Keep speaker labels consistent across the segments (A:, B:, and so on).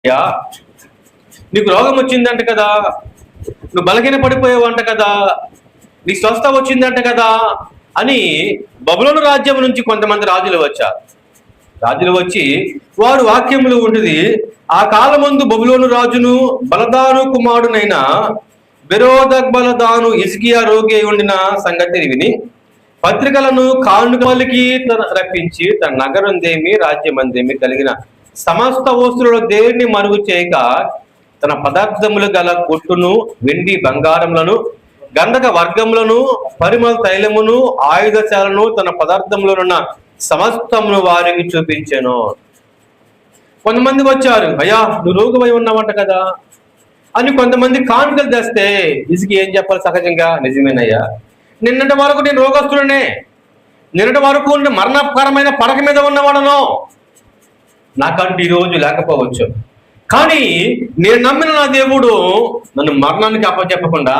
A: అయ్యా నీకు రోగం వచ్చిందంట కదా, నువ్వు బలహీన పడిపోయావంట కదా, నీ స్వస్థ వచ్చిందంట కదా అని బబులోను రాజ్యం నుంచి కొంతమంది రాజులు వచ్చారు. రాజులు వచ్చి వాడు వాక్యములు ఉంటుంది, ఆ కాలమందు బబులోను రాజును బలదాను కుమారుడైన బెరోదగ్బలదాను హిజ్కియా రోగి అయి ఉండిన సంగతిని విని పత్రికలను కానుకలకి రప్పించి తన నగరందేమి రాజ్యమందేమి కలిగిన సమస్త వస్తువులలో దేన్ని మరుగు చేయక తన పదార్థములు గల కొట్టును, వెండి బంగారములను, గంధక వర్గములను, పరిమళ తైలమును, ఆయుధశాలను, తన పదార్థములనున్న సమస్తమును వారికి చూపించాను. కొంతమంది వచ్చారు, అయ్యా నువ్వు రోగువై ఉన్నావంట కదా అని కొంతమంది కానుకలు తెస్తే ఇసుకి ఏం చెప్పాలి? సహజంగా నిజమేనయ్యా, నిన్నటి వరకు నేను రోగస్తుడనే, నిన్నటి వరకు మరణకరమైన పడక మీద ఉన్నవాడను, నాకంటూ ఈరోజు లేకపోవచ్చు, కానీ నేను నమ్మిన నా దేవుడు నన్ను మరణానికి అప్పచెప్పకుండా,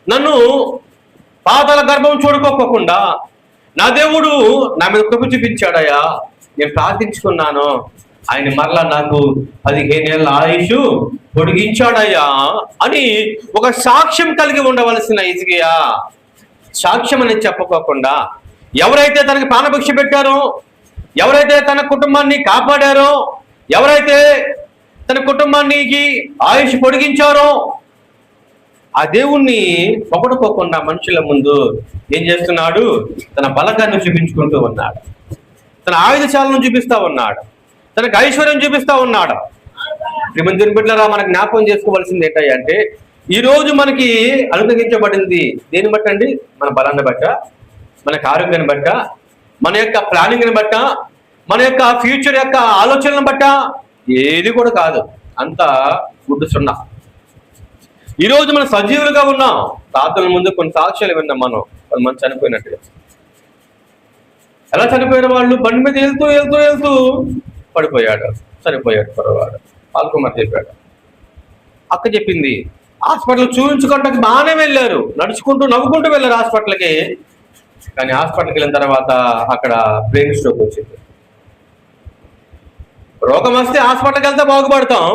A: నన్ను పాతాళ గర్భం చూడుకోకుండా నా దేవుడు నా మీద కృప చూపించాడయ్యా, నేను ప్రార్థించుకున్నాను, ఆయన మరలా నాకు 15 ఏళ్ళ ఆయుష్ పొడిగించాడయ్యా అని ఒక సాక్ష్యం కలిగి ఉండవలసిన హిజ్కియా సాక్ష్యం అనేది చెప్పుకోకుండా, ఎవరైతే తనకి ప్రాణభిక్ష పెట్టారో, ఎవరైతే తన కుటుంబాన్ని కాపాడారో, ఎవరైతే తన కుటుంబానికి ఆయుష్ పొడిగించారో ఆ దేవుణ్ణి పొగడుకోకుండా మనుషుల ముందు ఏం చేస్తున్నాడు? తన బలగాన్ని చూపించుకుంటూ ఉన్నాడు, తన ఆయుధశాలను చూపిస్తా ఉన్నాడు, తనకు ఐశ్వర్యం చూపిస్తా ఉన్నాడు. శ్రీమంతుని బిడ్డలారా, మనకు జ్ఞాపకం చేసుకోవాల్సింది ఏంటంటే, ఈ రోజు మనకి అనుగ్రహించబడింది దేని బట్టి అండి? మన బలాన్ని బట్ట, మనకు ఆరోగ్యాన్ని బట్ట, మన యొక్క ప్లానింగ్ని బట్ట, మన యొక్క ఫ్యూచర్ యొక్క ఆలోచనలను బట్ట ఏది కూడా కాదు, అంత గుడ్డు సున్నా. ఈరోజు మనం సజీవులుగా ఉన్నాం. తాతల ముందు కొన్ని సాక్ష్యాలు విన్నాం మనం, కొంతమంది చనిపోయినట్టుగా. ఎలా చనిపోయిన వాళ్ళు? బండి మీద వెళ్తూ పడిపోయాడు, చనిపోయాడు పొరవాడు. పాల్కుమార్ చెప్పాడు, అక్క చెప్పింది. హాస్పిటల్ చూపించుకోవడానికి బాగానే వెళ్ళారు, నడుచుకుంటూ నవ్వుకుంటూ వెళ్ళారు హాస్పిటల్కి. కానీ హాస్పిటల్కి వెళ్ళిన తర్వాత అక్కడ బ్రెయిన్ స్ట్రోక్ వచ్చింది. రోగం వస్తే హాస్పిటల్కి వెళ్తే బాగుపడతాం,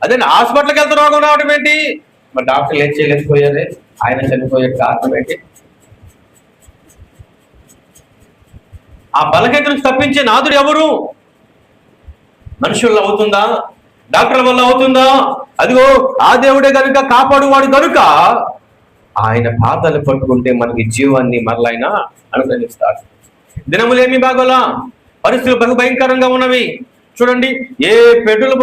A: అదే హాస్పిటల్కి వెళ్తే రోగం రావడం ఏంటి? మరి డాక్టర్లు ఏం చేయలేకపోయారే, ఆయన చనిపోయే కారణం ఏంటి? ఆ బలహీనత నుంచి తప్పించే నాదుడు ఎవరు? మనుషుల్లో అవుతుందా? డాక్టర్ల వల్ల అవుతుందా? అదిగో ఆ దేవుడే కనుక కాపాడువాడు కనుక ఆయన పాదాలు పట్టుకుంటే మనకి జీవాన్ని మరలైనా అనుగ్రహిస్తాడు. దినములేమి బాగోలా, పరిస్థితులు బహు భయంకరంగా ఉన్నవి. చూడండి, ఏ పెట్టుల